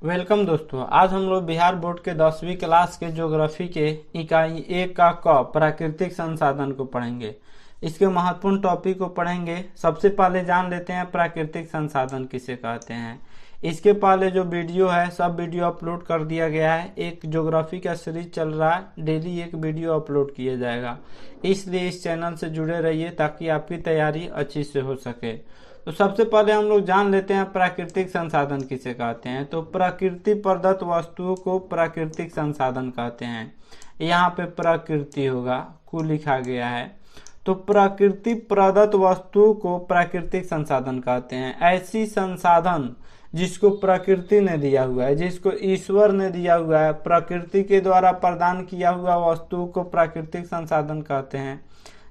Welcome दोस्तों। आज हम लोग बिहार बोर्ड के 10वीं क्लास के ज्योग्राफी के इकाई 1 का क प्राकृतिक संसाधन को पढ़ेंगे। इसके महत्वपूर्ण टॉपिक को पढ़ेंगे। सबसे पहले जान लेते हैं प्राकृतिक संसाधन किसे कहते हैं। इसके पहले जो वीडियो है सब वीडियो अपलोड कर दिया गया है। एक ज्योग्राफी का सीरीज चल रहा है, डेली एक वीडियो अपलोड किया जाएगा। इसलिए इस चैनल से जुड़े रहिए ताकि आपकी तैयारी अच्छी से हो सके। तो सबसे पहले हम लोग जान लेते हैं प्राकृतिक संसाधन किसे कहते हैं। तो प्रकृति प्रदत्त वस्तुओं को प्राकृतिक संसाधन कहते हैं। यहाँ पे प्रकृति होगा, को लिखा गया है। तो प्रकृति प्रदत्त वस्तुओं को प्राकृतिक संसाधन कहते हैं। ऐसी संसाधन जिसको प्रकृति ने दिया हुआ है, जिसको ईश्वर ने दिया हुआ है, प्रकृति के द्वारा प्रदान किया हुआ वस्तुओं को प्राकृतिक संसाधन कहते हैं।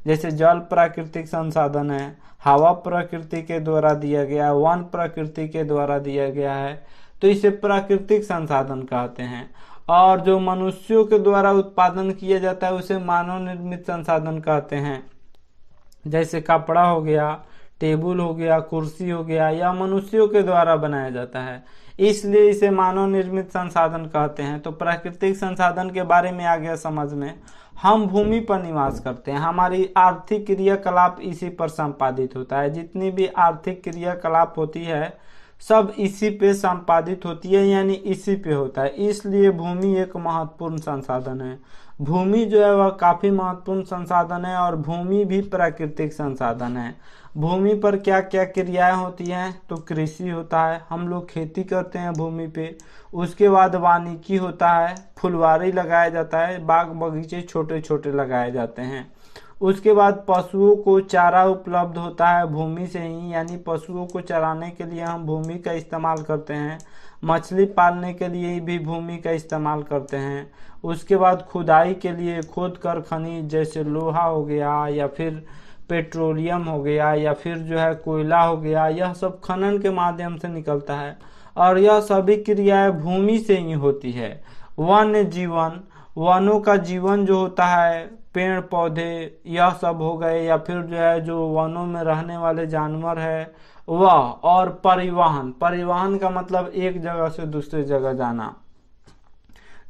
जैसे जल प्राकृतिक संसाधन है, हवा प्रकृति के द्वारा दिया गया है, वन प्रकृति के द्वारा दिया गया है, तो इसे प्राकृतिक संसाधन कहते हैं। और जो मनुष्यों के द्वारा उत्पादन किया जाता है उसे मानव निर्मित संसाधन कहते हैं। जैसे कपड़ा हो गया, टेबल हो गया, कुर्सी हो गया, या मनुष्यों के द्वारा बनाया जाता है, इसलिए इसे मानव निर्मित संसाधन कहते हैं। तो प्राकृतिक संसाधन के बारे में आ गया समझ में। हम भूमि पर निवास करते हैं, हमारी आर्थिक क्रियाकलाप इसी पर संपादित होता है। जितनी भी आर्थिक क्रियाकलाप होती है सब इसी पे संपादित होती है, यानी इसी पे होता है। इसलिए भूमि एक महत्वपूर्ण संसाधन है। भूमि जो है वह काफी महत्वपूर्ण संसाधन है और भूमि भी प्राकृतिक संसाधन है। भूमि पर क्या क्या क्रियाएं होती हैं, तो कृषि होता है, हम लोग खेती करते हैं भूमि पे। उसके बाद वानिकी होता है, फुलवारी लगाया जाता है, बाग बगीचे छोटे छोटे लगाए जाते हैं। उसके बाद पशुओं को चारा उपलब्ध होता है भूमि से ही, यानी पशुओं को चराने के लिए हम भूमि का इस्तेमाल करते हैं। मछली पालने के लिए भी भूमि का इस्तेमाल करते हैं। उसके बाद खुदाई के लिए खोद कर खनिज जैसे लोहा हो गया या फिर पेट्रोलियम हो गया या फिर जो है कोयला हो गया, यह सब खनन के माध्यम से निकलता है और यह सभी क्रियाएं भूमि से ही होती है। वन्य जीवन, वनों का जीवन जो होता है, पेड़ पौधे यह सब हो गए, या फिर जो है जो वनों में रहने वाले जानवर है वह। और परिवहन, परिवहन का मतलब एक जगह से दूसरे जगह जाना।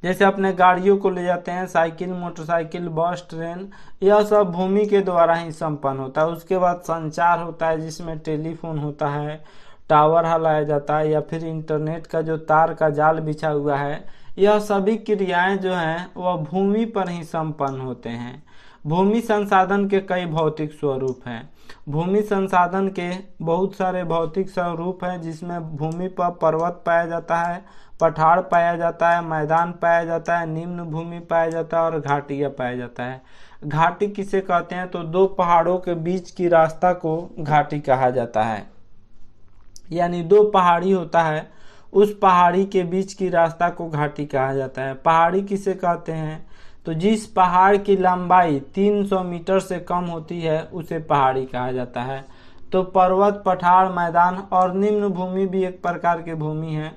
जैसे अपने गाड़ियों को ले जाते हैं, साइकिल, मोटरसाइकिल, बस, ट्रेन, यह सब भूमि के द्वारा ही संपन्न होता है। उसके बाद संचार होता है जिसमें टेलीफोन होता है, टावर हिलाया जाता है, या फिर इंटरनेट का जो तार का जाल बिछा हुआ है, यह सभी क्रियाएं जो हैं वह भूमि पर ही संपन्न होते हैं। भूमि संसाधन के कई भौतिक स्वरूप हैं। भूमि संसाधन के बहुत सारे भौतिक स्वरूप हैं, जिसमें भूमि पर पर्वत पाया जाता है, पठार पाया जाता है, मैदान पाया जाता है, निम्न भूमि पाया जाता है और घाटियां पाया जाता है। घाटी किसे कहते हैं, तो दो पहाड़ों के बीच की रास्ता को घाटी कहा जाता है। यानी दो पहाड़ी होता है, उस पहाड़ी के बीच की रास्ता को घाटी कहा जाता है। पहाड़ी किसे कहते हैं, तो जिस पहाड़ की लंबाई 300 मीटर से कम होती है उसे पहाड़ी कहा जाता है। तो पर्वत, पठार, मैदान और निम्न भूमि भी एक प्रकार की भूमि है,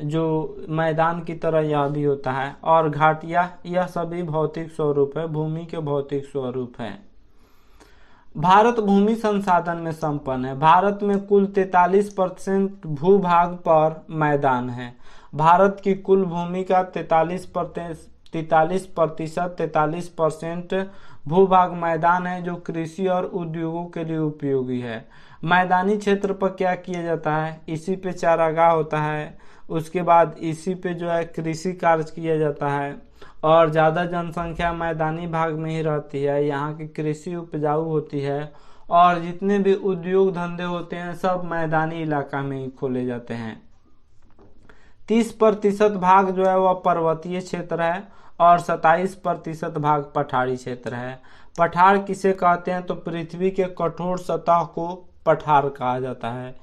जो मैदान की तरह यह भी होता है। और घाटियां, यह सभी भौतिक स्वरूप है, भूमि के भौतिक स्वरूप है। भारत भूमि संसाधन में संपन्न है। भारत में कुल 43% भूभाग पर मैदान है। भारत की कुल भूमि का 43% भूभाग मैदान है, जो कृषि और उद्योगों के लिए उपयोगी है। मैदानी क्षेत्र पर क्या किया जाता है, इसी पे चारागाह होता है, उसके बाद इसी पे जो है कृषि कार्य किया जाता है। और ज़्यादा जनसंख्या मैदानी भाग में ही रहती है, यहाँ की कृषि उपजाऊ होती है और जितने भी उद्योग धंधे होते हैं सब मैदानी इलाका में ही खोले जाते हैं। 30% भाग जो है वह पर्वतीय क्षेत्र है और 27% भाग पठारी क्षेत्र है। पठार किसे कहते हैं, तो पृथ्वी के कठोर सतह को पठार कहा जाता है,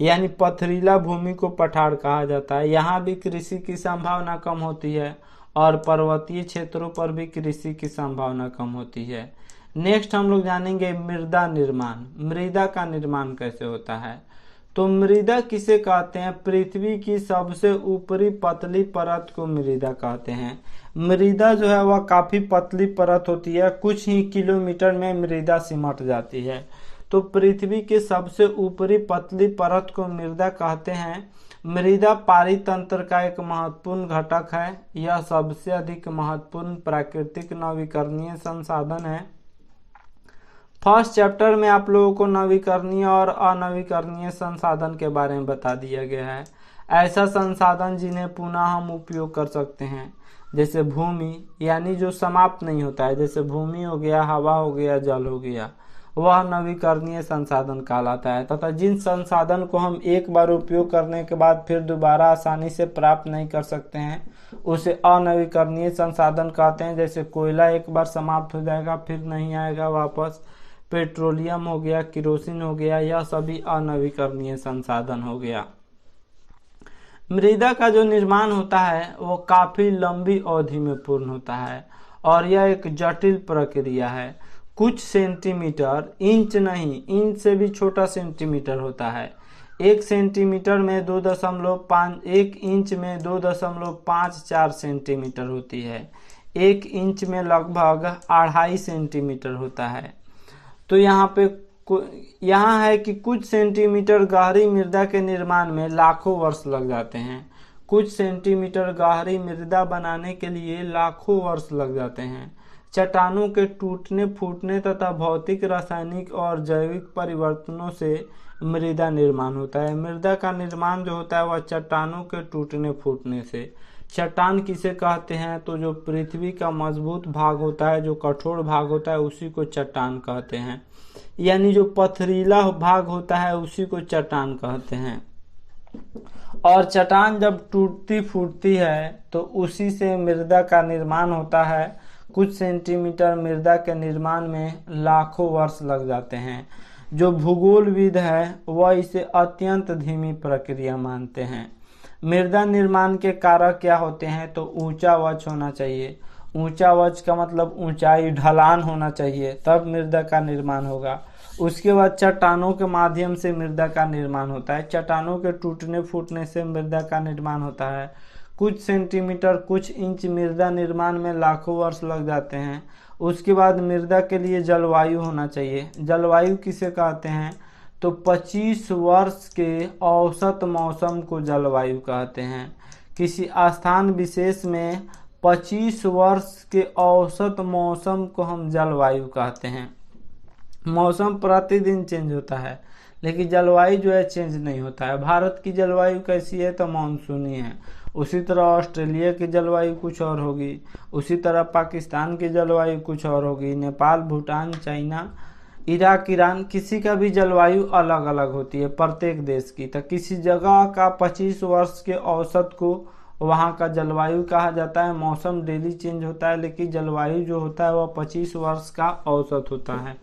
यानी पथरीला भूमि को पठार कहा जाता है। यहाँ भी कृषि की संभावना कम होती है और पर्वतीय क्षेत्रों पर भी कृषि की संभावना कम होती है। नेक्स्ट हम लोग जानेंगे मृदा निर्माण। मृदा का निर्माण कैसे होता है, तो मृदा किसे कहते हैं, पृथ्वी की सबसे ऊपरी पतली परत को मृदा कहते हैं। मृदा जो है वह काफी पतली परत होती है, कुछ ही किलोमीटर में मृदा सिमट जाती है। तो पृथ्वी के सबसे ऊपरी पतली परत को मृदा कहते हैं। मृदा पारितंत्र का एक महत्वपूर्ण घटक है। यह सबसे अधिक महत्वपूर्ण प्राकृतिक नवीकरणीय संसाधन है। फर्स्ट चैप्टर में आप लोगों को नवीकरणीय और अनवीकरणीय संसाधन के बारे में बता दिया गया है। ऐसा संसाधन जिन्हें पुनः हम उपयोग कर सकते हैं, जैसे भूमि, यानी जो समाप्त नहीं होता है, जैसे भूमि हो गया, हवा हो गया, जल हो गया, वह नवीकरणीय संसाधन कहलाता है। तथा जिन संसाधन को हम एक बार उपयोग करने के बाद फिर दोबारा आसानी से प्राप्त नहीं कर सकते हैं, उसे अनवीकरणीय संसाधन कहते हैं। जैसे कोयला एक बार समाप्त हो जाएगा, फिर नहीं आएगा वापस। पेट्रोलियम हो गया, केरोसिन हो गया, यह सभी अनवीकरणीय संसाधन हो गया। मृदा का जो निर्माण होता है वो काफी लंबी अवधि में पूर्ण होता है और यह एक जटिल प्रक्रिया है। कुछ सेंटीमीटर, इंच नहीं, इंच से भी छोटा सेंटीमीटर होता है। 1 सेंटीमीटर में 2.5, 1 इंच में 2.54 सेंटीमीटर होती है। 1 इंच में लगभग 2.5 सेंटीमीटर होता है। तो यहाँ है कि कुछ सेंटीमीटर गहरी मृदा के निर्माण में लाखों वर्ष लग जाते हैं। कुछ सेंटीमीटर गहरी मृदा बनाने के लिए लाखों वर्ष लग जाते हैं। चट्टानों के टूटने फूटने तथा भौतिक, रासायनिक और जैविक परिवर्तनों से मृदा निर्माण होता है। मृदा का निर्माण जो होता है वह चट्टानों के टूटने फूटने से। चट्टान किसे कहते हैं? तो जो पृथ्वी का मजबूत भाग होता है, जो कठोर भाग होता है, उसी को चट्टान कहते हैं। यानी जो पथरीला भाग होता है उसी को चट्टान कहते हैं। और चट्टान जब टूटती फूटती है तो उसी से मृदा का निर्माण होता है। कुछ सेंटीमीटर मृदा के निर्माण में लाखों वर्ष लग जाते हैं। जो भूगोलविद है वह इसे अत्यंत धीमी प्रक्रिया मानते हैं। मृदा निर्माण के कारक क्या होते हैं? तो ऊंचा वक्ष होना चाहिए। ऊंचा वक्ष का मतलब ऊंचाई, ढलान होना चाहिए, तब मृदा का निर्माण होगा। उसके बाद चट्टानों के माध्यम से मृदा का निर्माण होता है। चट्टानों के टूटने फूटने से मृदा का निर्माण होता है। कुछ सेंटीमीटर, कुछ इंच मृदा निर्माण में लाखों वर्ष लग जाते हैं। उसके बाद मृदा के लिए जलवायु होना चाहिए। जलवायु किसे कहते हैं? तो 25 वर्ष के औसत मौसम को जलवायु कहते हैं। किसी स्थान विशेष में 25 वर्ष के औसत मौसम को हम जलवायु कहते हैं। मौसम प्रतिदिन चेंज होता है, लेकिन जलवायु जो है चेंज नहीं होता है। भारत की जलवायु कैसी है? तो मानसूनी है। उसी तरह ऑस्ट्रेलिया की जलवायु कुछ और होगी, उसी तरह पाकिस्तान की जलवायु कुछ और होगी, Nepal, Bhutan, China, Iraq, Iran, किसी का भी जलवायु अलग अलग होती है प्रत्येक देश की। तो किसी जगह का 25 वर्ष के औसत को वहाँ का जलवायु कहा जाता है। मौसम डेली चेंज होता है, लेकिन जलवायु जो होता है वह 25 वर्ष का औसत होता है।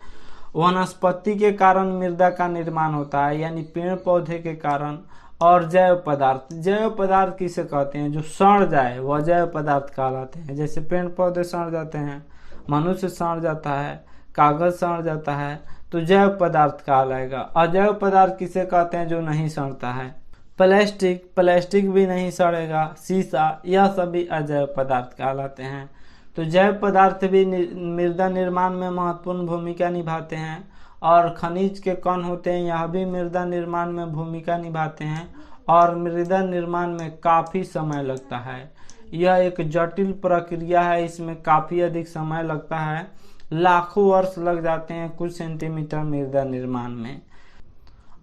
वनस्पति के कारण मृदा का निर्माण होता है, यानी पेड़ पौधे के कारण। और जैव पदार्थ, जैव पदार्थ किसे कहते हैं? जो सड़ जाए वह जैव पदार्थ कहलाते हैं। जैसे पेड़ पौधे सड़ जाते हैं, मनुष्य सड़ जाता है, कागज सड़ जाता है, तो जैव पदार्थ कहलाएगा। अजैव पदार्थ किसे कहते हैं? जो नहीं सड़ता है। प्लास्टिक भी नहीं सड़ेगा, शीशा, यह सभी अजैव पदार्थ कहलाते हैं। तो जैव पदार्थ भी मृदा निर्माण में महत्वपूर्ण भूमिका निभाते हैं। और खनिज के कण होते हैं, यह भी मृदा निर्माण में भूमिका निभाते हैं। और मृदा निर्माण में काफी समय लगता है। यह एक जटिल प्रक्रिया है, इसमें काफी अधिक समय लगता है। लाखों वर्ष लग जाते हैं कुछ सेंटीमीटर मृदा निर्माण में।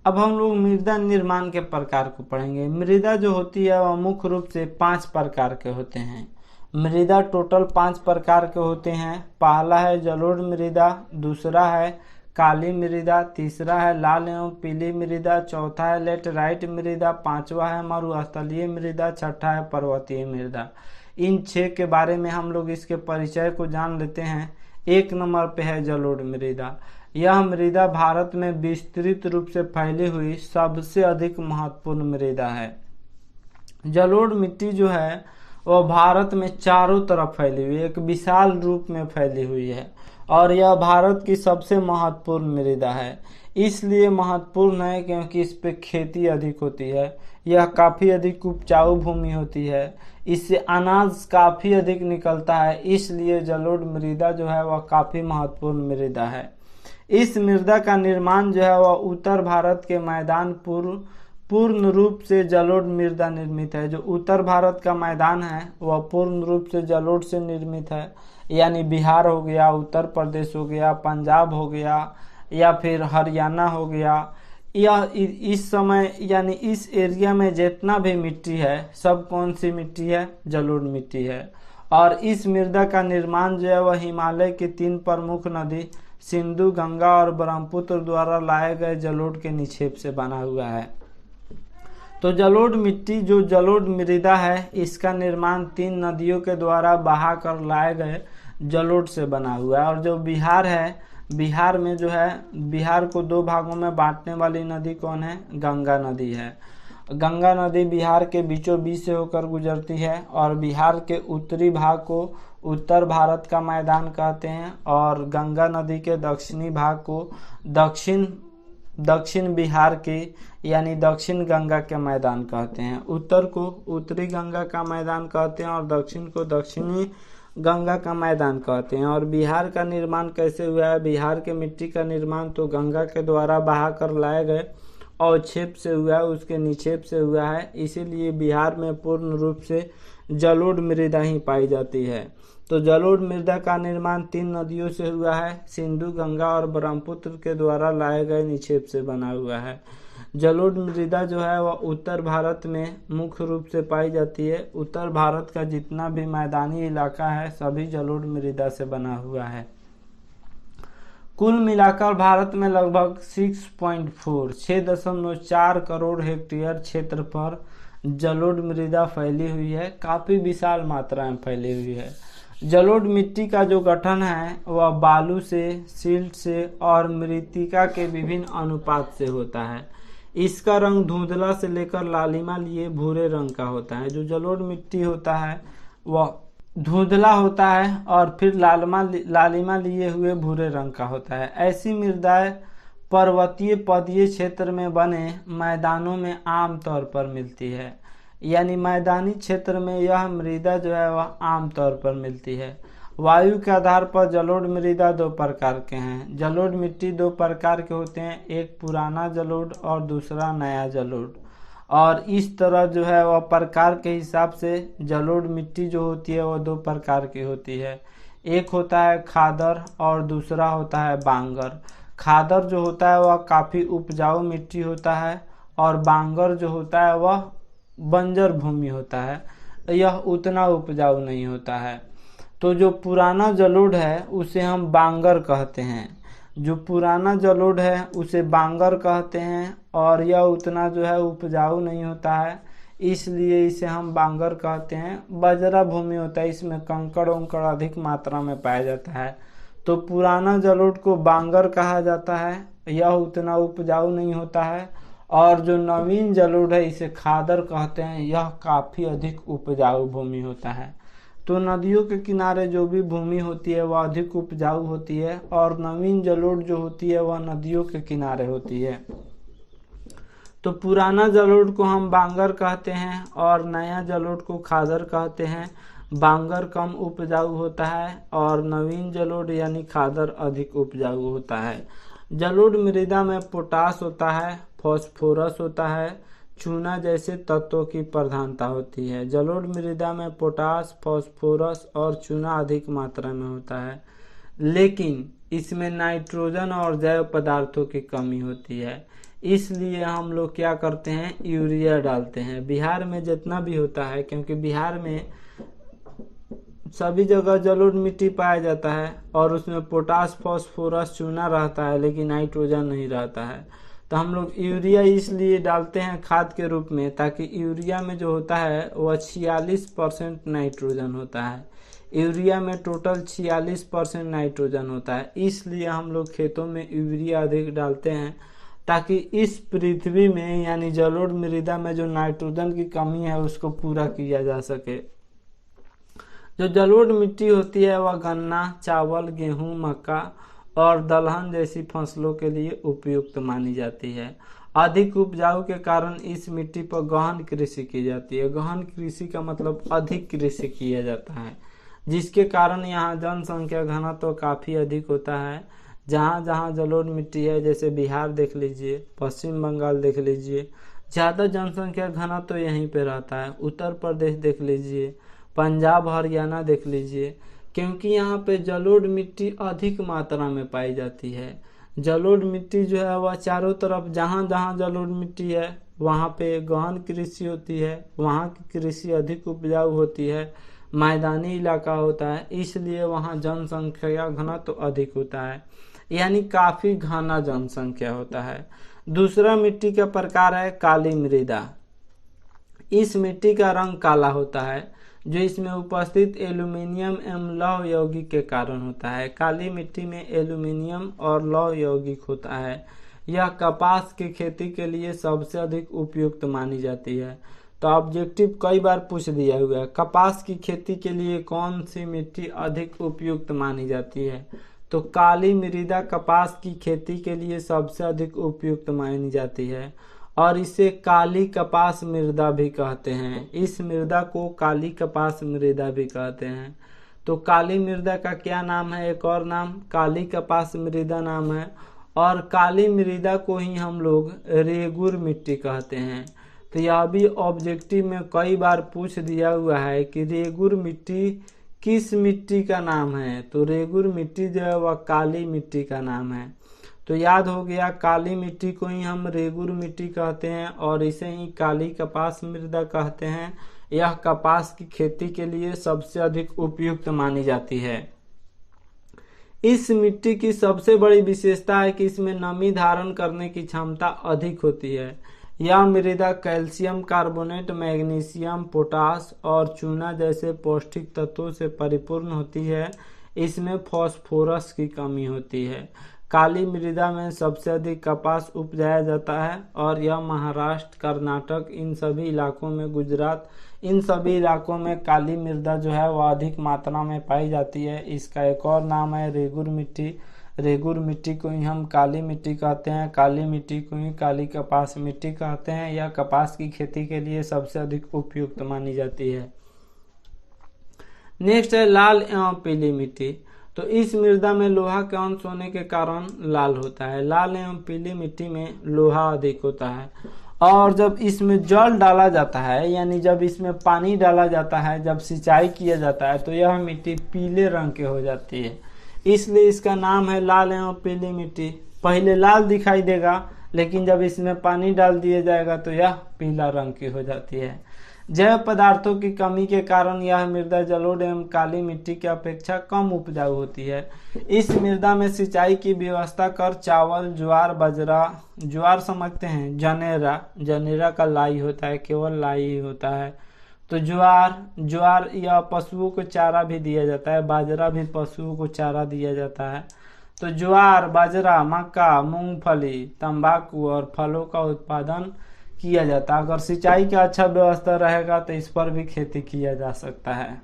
अब हम लोग मृदा निर्माण के प्रकार को पढ़ेंगे। मृदा जो होती है वह मुख्य रूप से 5 प्रकार के होते हैं। मृदा टोटल 5 प्रकार के होते हैं। पहला है जलोढ़ मृदा, दूसरा है काली मृदा, तीसरा है लाल एवं पीली मृदा, चौथा है लेटराइट मृदा, पांचवा है मरुस्थलीय मृदा, छठा है पर्वतीय मृदा। इन 6 के बारे में हम लोग इसके परिचय को जान लेते हैं। 1 नंबर पे है जलोढ़ मृदा। यह मृदा भारत में विस्तृत रूप से फैली हुई सबसे अधिक महत्वपूर्ण मृदा है। जलोढ़ मिट्टी जो है वह भारत में चारों तरफ फैली हुई है, एक विशाल रूप में फैली हुई है। और यह भारत की सबसे महत्वपूर्ण मृदा है। इसलिए महत्वपूर्ण है क्योंकि इस पे खेती अधिक होती है। यह काफी अधिक उपजाऊ भूमि होती है, इससे अनाज काफी अधिक निकलता है। इसलिए जलोढ़ मृदा जो है वह काफी महत्वपूर्ण मृदा है। इस मृदा का निर्माण जो है वह उत्तर भारत के मैदान, पूर्ण रूप से जलोढ़ मृदा निर्मित है। जो उत्तर भारत का मैदान है वह पूर्ण रूप से जलोढ़ से निर्मित है, यानी बिहार हो गया, उत्तर प्रदेश हो गया, पंजाब हो गया या फिर हरियाणा हो गया। यह इस समय यानी इस एरिया में जितना भी मिट्टी है सब कौन सी मिट्टी है? जलोढ़ मिट्टी है। और इस मृदा का निर्माण जो है वह हिमालय की 3 प्रमुख नदी सिंधु, गंगा और ब्रह्मपुत्र द्वारा लाए गए जलोढ़ के निक्षेप से बना हुआ है। तो जलोढ़ मिट्टी जो जलोढ़ मृदा है इसका निर्माण 3 नदियों के द्वारा बहा कर लाए गए जलोढ़ से बना हुआ है। और जो बिहार है, बिहार में जो है बिहार को 2 भागों में बांटने वाली नदी कौन है? गंगा नदी है। गंगा नदी बिहार के बीचों बीच से होकर गुजरती है और बिहार के उत्तरी भाग को उत्तर भारत का मैदान कहते हैं और गंगा नदी के दक्षिणी भाग को दक्षिण बिहार के यानी दक्षिण गंगा के मैदान कहते हैं। उत्तर को उत्तरी गंगा का मैदान कहते हैं और दक्षिण को दक्षिणी गंगा का मैदान कहते हैं। और बिहार का निर्माण कैसे हुआ है? बिहार के मिट्टी का निर्माण तो गंगा के द्वारा बहा कर लाए गए अवक्षेप से हुआ है, उसके निक्षेप से हुआ है। इसीलिए बिहार में पूर्ण रूप से जलोढ़ मृदा ही पाई जाती है। तो जलोढ़ मृदा का निर्माण 3 नदियों से हुआ है, सिंधु, गंगा और ब्रह्मपुत्र के द्वारा लाए गए निक्षेप से बना हुआ है। जलोढ़ मृदा जो है वह उत्तर भारत में मुख्य रूप से पाई जाती है। उत्तर भारत का जितना भी मैदानी इलाका है सभी जलोढ़ मृदा से बना हुआ है। कुल मिलाकर भारत में लगभग 6.4 करोड़ हेक्टेयर क्षेत्र पर जलोढ़ मृदा फैली हुई है, काफी विशाल मात्रा में फैली हुई है। जलोढ़ मिट्टी का जो गठन है वह बालू से, सिल्ट से और मृत्तिका के विभिन्न अनुपात से होता है। इसका रंग धुंधला से लेकर लालिमा लिए भूरे रंग का होता है। जो जलोढ़ मिट्टी होता है वह धुंधला होता है और फिर लालिमा लिए हुए भूरे रंग का होता है। ऐसी मृदाएं पर्वतीय पदीय क्षेत्र में बने मैदानों में आम तौर पर मिलती है, यानी मैदानी क्षेत्र में यह मृदा जो है वह आम तौर पर मिलती है। वायु के आधार पर जलोढ़ मृदा 2 प्रकार के हैं। जलोढ़ मिट्टी 2 प्रकार के होते हैं, एक पुराना जलोढ़ और दूसरा नया जलोढ़। और इस तरह जो है वह प्रकार के हिसाब से जलोढ़ मिट्टी जो होती है वह 2 प्रकार की होती है। एक होता है खादर और दूसरा होता है बांगर। खादर जो होता है वह काफी उपजाऊ मिट्टी होता है और बांगर जो होता है वह बंजर भूमि होता है, यह उतना उपजाऊ नहीं होता है। तो जो पुराना जलोढ़ है उसे हम बांगर कहते हैं, जो पुराना जलोढ़ है उसे बांगर कहते हैं और यह उतना जो है उपजाऊ नहीं होता है, इसलिए इसे हम बांगर कहते हैं। बजरा भूमि होता है, इसमें कंकड़ उंकड़ अधिक मात्रा में पाया जाता है। तो पुराना जलोढ़ को बांगर कहा जाता है, यह उतना उपजाऊ नहीं होता है। और जो नवीन जलोढ़ है इसे खादर कहते हैं, यह काफी अधिक उपजाऊ भूमि होता है। तो नदियों के किनारे जो भी भूमि होती है वह अधिक उपजाऊ होती है और नवीन जलोढ़ जो होती है वह नदियों के किनारे होती है। तो पुराना जलोढ़ को हम बांगर कहते हैं और नया जलोढ़ को खादर कहते हैं। बांगर कम उपजाऊ होता है और नवीन जलोढ़ यानी खादर अधिक उपजाऊ होता है। जलोढ़ मृदा में पोटास होता है, फास्फोरस होता है, चूना जैसे तत्वों की प्रधानता होती है। जलोढ़ मृदा में पोटास, फास्फोरस और चूना अधिक मात्रा में होता है, लेकिन इसमें नाइट्रोजन और जैव पदार्थों की कमी होती है। इसलिए हम लोग क्या करते हैं, यूरिया डालते हैं। बिहार में जितना भी होता है, क्योंकि बिहार में सभी जगह जलोढ़ मिट्टी पाया जाता है और उसमें पोटास, फास्फोरस, चूना रहता है लेकिन नाइट्रोजन नहीं रहता है। तो हम लोग यूरिया इसलिए डालते हैं खाद के रूप में, ताकि यूरिया में जो होता है वह 46% नाइट्रोजन होता है। यूरिया में टोटल 46% नाइट्रोजन होता है, इसलिए हम लोग खेतों में यूरिया अधिक डालते हैं ताकि इस पृथ्वी में यानी जलोढ़ मृदा में जो नाइट्रोजन की कमी है उसको पूरा किया जा सके। जो जलोढ़ मिट्टी होती है वह गन्ना, चावल, गेहूं, मक्का और दलहन जैसी फसलों के लिए उपयुक्त मानी जाती है। अधिक उपजाऊ के कारण इस मिट्टी पर गहन कृषि की जाती है। गहन कृषि का मतलब अधिक कृषि किया जाता है, जिसके कारण यहाँ जनसंख्या घनत्व काफी अधिक होता है। जहाँ जहाँ जलोढ़ मिट्टी है, जैसे बिहार देख लीजिए, पश्चिम बंगाल देख लीजिए, ज़्यादा जनसंख्या घनत्व तो यहीं पे रहता है। उत्तर प्रदेश देख लीजिए, पंजाब हरियाणा देख लीजिए, क्योंकि यहाँ पे जलोढ़ मिट्टी अधिक मात्रा में पाई जाती है। जलोढ़ मिट्टी जो है वह चारों तरफ जहाँ जहाँ जलोढ़ मिट्टी है वहाँ पे गहन कृषि होती है, वहाँ की कृषि अधिक उपजाऊ होती है, मैदानी इलाका होता है, इसलिए वहाँ जनसंख्या घनत्व तो अधिक होता है, यानी काफ़ी घना जनसंख्या होता है। दूसरा मिट्टी का प्रकार है काली मृदा। इस मिट्टी का रंग काला होता है, जो इसमें उपस्थित एल्यूमीनियम एवं लौह यौगिक के कारण होता है। काली मिट्टी में एल्यूमीनियम और लौह यौगिक होता है। यह कपास की खेती के लिए सबसे अधिक उपयुक्त मानी जाती है। तो ऑब्जेक्टिव कई बार पूछ दिया हुआ है, कपास की खेती के लिए कौन सी मिट्टी अधिक उपयुक्त मानी जाती है? तो काली मृदा कपास की खेती के लिए सबसे अधिक उपयुक्त मानी जाती है और इसे काली कपास मृदा भी कहते हैं। इस मृदा को काली कपास मृदा भी कहते हैं। तो काली मृदा का क्या नाम है? एक और नाम काली कपास मृदा नाम है, और काली मृदा को ही हम लोग रेगुर मिट्टी कहते हैं। तो यह भी ऑब्जेक्टिव में कई बार पूछ दिया हुआ है कि रेगुर मिट्टी किस मिट्टी का नाम है? तो रेगुर मिट्टी जो है वह काली मिट्टी का नाम है। तो याद हो गया, काली मिट्टी को ही हम रेगुर मिट्टी कहते हैं और इसे ही काली कपास मृदा कहते हैं। यह कपास की खेती के लिए सबसे अधिक उपयुक्त मानी जाती है। इस मिट्टी की सबसे बड़ी विशेषता है कि इसमें नमी धारण करने की क्षमता अधिक होती है। यह मृदा कैल्शियम कार्बोनेट, मैग्नीशियम, पोटास और चूना जैसे पौष्टिक तत्वों से परिपूर्ण होती है। इसमें फास्फोरस की कमी होती है। काली मृदा में सबसे अधिक कपास उपजाया जाता है और यह महाराष्ट्र, कर्नाटक, इन सभी इलाकों में, गुजरात, इन सभी इलाकों में काली मृदा जो है वह अधिक मात्रा में पाई जाती है। इसका एक और नाम है रेगुर मिट्टी। रेगुर मिट्टी को ही हम काली मिट्टी कहते हैं, काली मिट्टी को ही काली कपास मिट्टी कहते हैं। यह कपास की खेती के लिए सबसे अधिक उपयुक्त मानी जाती है। नेक्स्ट है लाल एवं पीली मिट्टी। तो इस मृदा में लोहा के अंश होने के कारण लाल होता है। लाल एवं पीली मिट्टी में लोहा अधिक होता है और जब इसमें जल डाला जाता है, यानी जब इसमें पानी डाला जाता है, जब सिंचाई किया जाता है, तो यह मिट्टी पीले रंग की हो जाती है। इसलिए इसका नाम है लाल एवं पीली मिट्टी। पहले लाल दिखाई देगा, लेकिन जब इसमें पानी डाल दिया जाएगा तो यह पीला रंग की हो जाती है। जैव पदार्थों की कमी के कारण यह मृदा जलोढ़ एवं काली मिट्टी की अपेक्षा कम उपजाऊ होती है। इस मृदा में सिंचाई की व्यवस्था कर चावल, ज्वार, बाजरा, ज्वार समझते हैं, जनेरा का लाई होता है, केवल लाई ही होता है। तो ज्वार या पशुओं को चारा भी दिया जाता है, बाजरा भी पशुओं को चारा दिया जाता है। तो ज्वार, बाजरा, मक्का, मूंगफली, तंबाकू और फलों का उत्पादन किया जाता है। अगर सिंचाई का अच्छा व्यवस्था रहेगा तो इस पर भी खेती किया जा सकता है।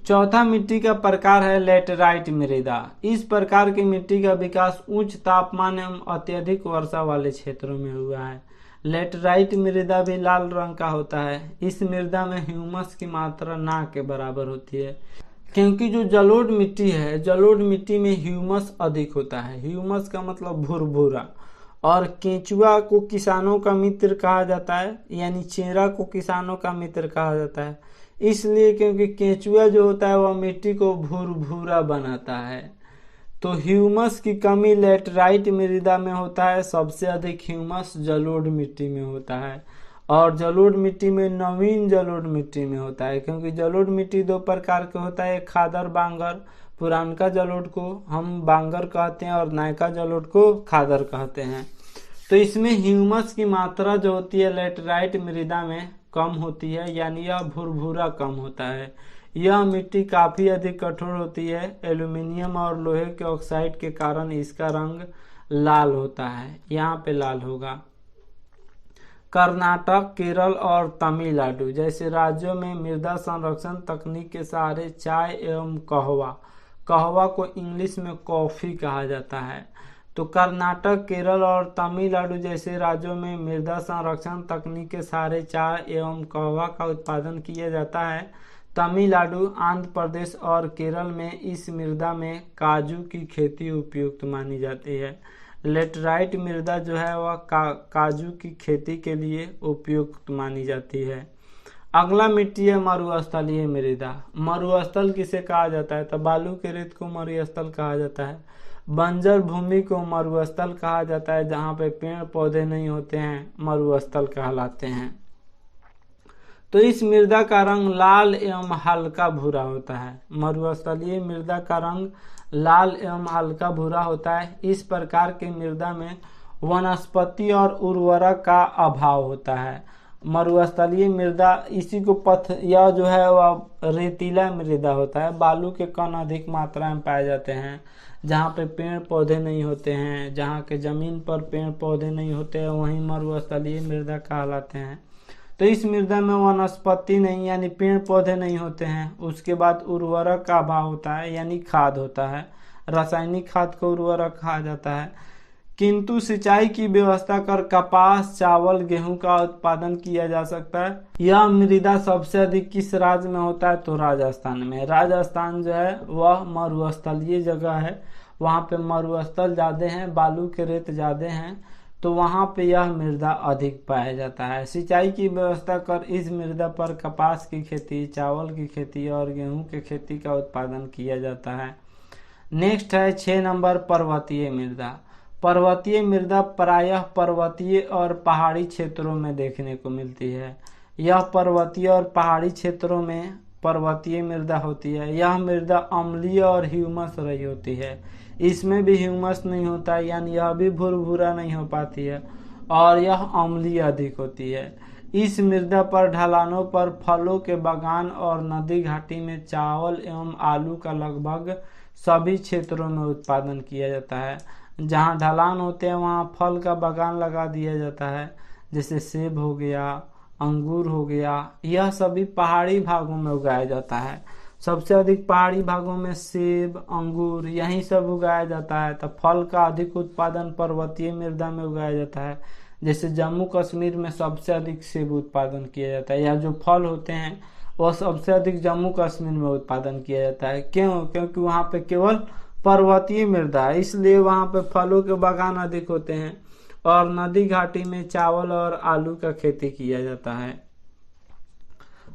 चौथा मिट्टी का प्रकार है लेटराइट मृदा। इस प्रकार की मिट्टी का विकास उच्च तापमान एवं अत्यधिक वर्षा वाले क्षेत्रों में हुआ है। लेटराइट मृदा भी लाल रंग का होता है। इस मृदा में ह्यूमस की मात्रा ना के बराबर होती है, क्योंकि जो जलोढ़ मिट्टी है, जलोढ़ मिट्टी में ह्यूमस अधिक होता है। ह्यूमस का मतलब भुरभुरा। और केंचुआ को किसानों का मित्र कहा जाता है, यानी चेरा को किसानों का मित्र कहा जाता है, इसलिए क्योंकि केंचुआ जो होता है वह मिट्टी को भुरभुरा बनाता है। तो ह्यूमस की कमी लेटराइट मृदा में होता है। सबसे अधिक ह्यूमस जलोढ़ मिट्टी में होता है और जलोढ़ मिट्टी में नवीन जलोढ़ मिट्टी में होता है, क्योंकि जलोढ़ मिट्टी दो प्रकार के होता है, एक खादर बांगर। पुरानका जलोढ़ को हम बांगर कहते हैं और नयका जलोढ़ को खादर कहते हैं। तो इसमें ह्यूमस की मात्रा जो होती है लेटराइट मृदा में कम होती है, यानी यह भुरभुरा कम होता है। यह मिट्टी काफी अधिक कठोर होती है। एल्यूमीनियम और लोहे के ऑक्साइड के कारण इसका रंग लाल होता है। यहाँ पे लाल होगा। कर्नाटक, केरल और तमिलनाडु जैसे राज्यों में मृदा संरक्षण तकनीक के सहारे चाय एवं कहवा को इंग्लिश में कॉफी कहा जाता है। तो कर्नाटक, केरल और तमिलनाडु जैसे राज्यों में मृदा संरक्षण तकनीक के सहारे चाय एवं कहवा का उत्पादन किया जाता है। तमिलनाडु, आंध्र प्रदेश और केरल में इस मृदा में काजू की खेती उपयुक्त मानी जाती है। लेटराइट मृदा जो है वह काजू की खेती के लिए उपयुक्त मानी जाती है। अगला मिट्टी है मरुस्थलीय मृदा। मरुस्थल किसे कहा जाता है? तो बालू के रेत को मरुस्थल कहा जाता है। बंजर भूमि को मरुस्थल कहा जाता है। जहाँ पे पेड़ पौधे नहीं होते हैं मरुस्थल कहलाते हैं। तो इस मृदा का रंग लाल एवं हल्का भूरा होता है। मरुस्थलीय मृदा का रंग लाल एवं हल्का भूरा होता है। इस प्रकार की मृदा में वनस्पति और उर्वरक का अभाव होता है। मरुस्थलीय मृदा इसी को यह जो है वह रेतीला मृदा होता है। बालू के कण अधिक मात्रा में पाए जाते हैं। जहाँ पे पेड़ पौधे नहीं होते हैं, जहाँ के जमीन पर पेड़ पौधे नहीं होते हैं, वहीं मरुस्थलीय मृदा कहलाते हैं। तो इस मृदा में वनस्पति नहीं यानी पेड़ पौधे नहीं होते हैं। उसके बाद उर्वरक का अभाव होता है यानी खाद होता है। रासायनिक खाद को उर्वरक कहा जाता है। किंतु सिंचाई की व्यवस्था कर कपास, चावल, गेहूं का उत्पादन किया जा सकता है। यह मृदा सबसे अधिक किस राज्य में होता है? तो राजस्थान में। राजस्थान जो है वह मरुस्थलीय जगह है। वहाँ पे मरुस्थल ज्यादा हैं, बालू के रेत ज्यादा हैं, तो वहाँ पे यह मृदा अधिक पाया जाता है। सिंचाई की व्यवस्था कर इस मृदा पर कपास की खेती, चावल की खेती और गेहूं की खेती का उत्पादन किया जाता है। नेक्स्ट है 6 नंबर पर्वतीय मृदा। पर्वतीय मृदा प्रायः पर्वतीय और पहाड़ी क्षेत्रों में देखने को मिलती है। यह पर्वतीय और पहाड़ी क्षेत्रों में पर्वतीय मृदा होती है। यह मृदा अम्लीय और ह्यूमस रही होती है। इसमें भी ह्यूमस नहीं होता है यानी यह भी भुरभुरा नहीं हो पाती है और यह अम्लीय अधिक होती है। इस मृदा पर ढलानों पर फलों के बागान और नदी घाटी में चावल एवं आलू का लगभग सभी क्षेत्रों में उत्पादन किया जाता है। जहाँ ढलान होते हैं वहाँ फल का बागान लगा दिया जाता है, जैसे सेब हो गया, अंगूर हो गया। यह सभी पहाड़ी भागों में उगाया जाता है। सबसे अधिक पहाड़ी भागों में सेब, अंगूर यही सब उगाया जाता है। तो फल का अधिक उत्पादन पर्वतीय मृदा में उगाया जाता है। जैसे जम्मू कश्मीर में सबसे अधिक सेब उत्पादन किया जाता है, या जो फल होते हैं वह सबसे अधिक जम्मू कश्मीर में उत्पादन किया जाता है। क्यों? क्योंकि वहाँ पे केवल पर्वतीय मृदा है, इसलिए वहाँ पे फलों के बागान अधिक होते हैं और नदी घाटी में चावल और आलू का खेती किया जाता है।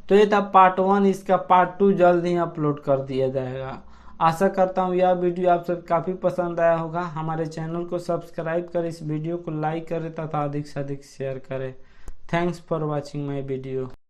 तो ये था पार्ट 1। इसका पार्ट 2 जल्द ही अपलोड कर दिया जाएगा। आशा करता हूँ यह वीडियो आप सब काफ़ी पसंद आया होगा। हमारे चैनल को सब्सक्राइब करें, इस वीडियो को लाइक करें तथा अधिक से अधिक शेयर करें। Thanks for watching my video.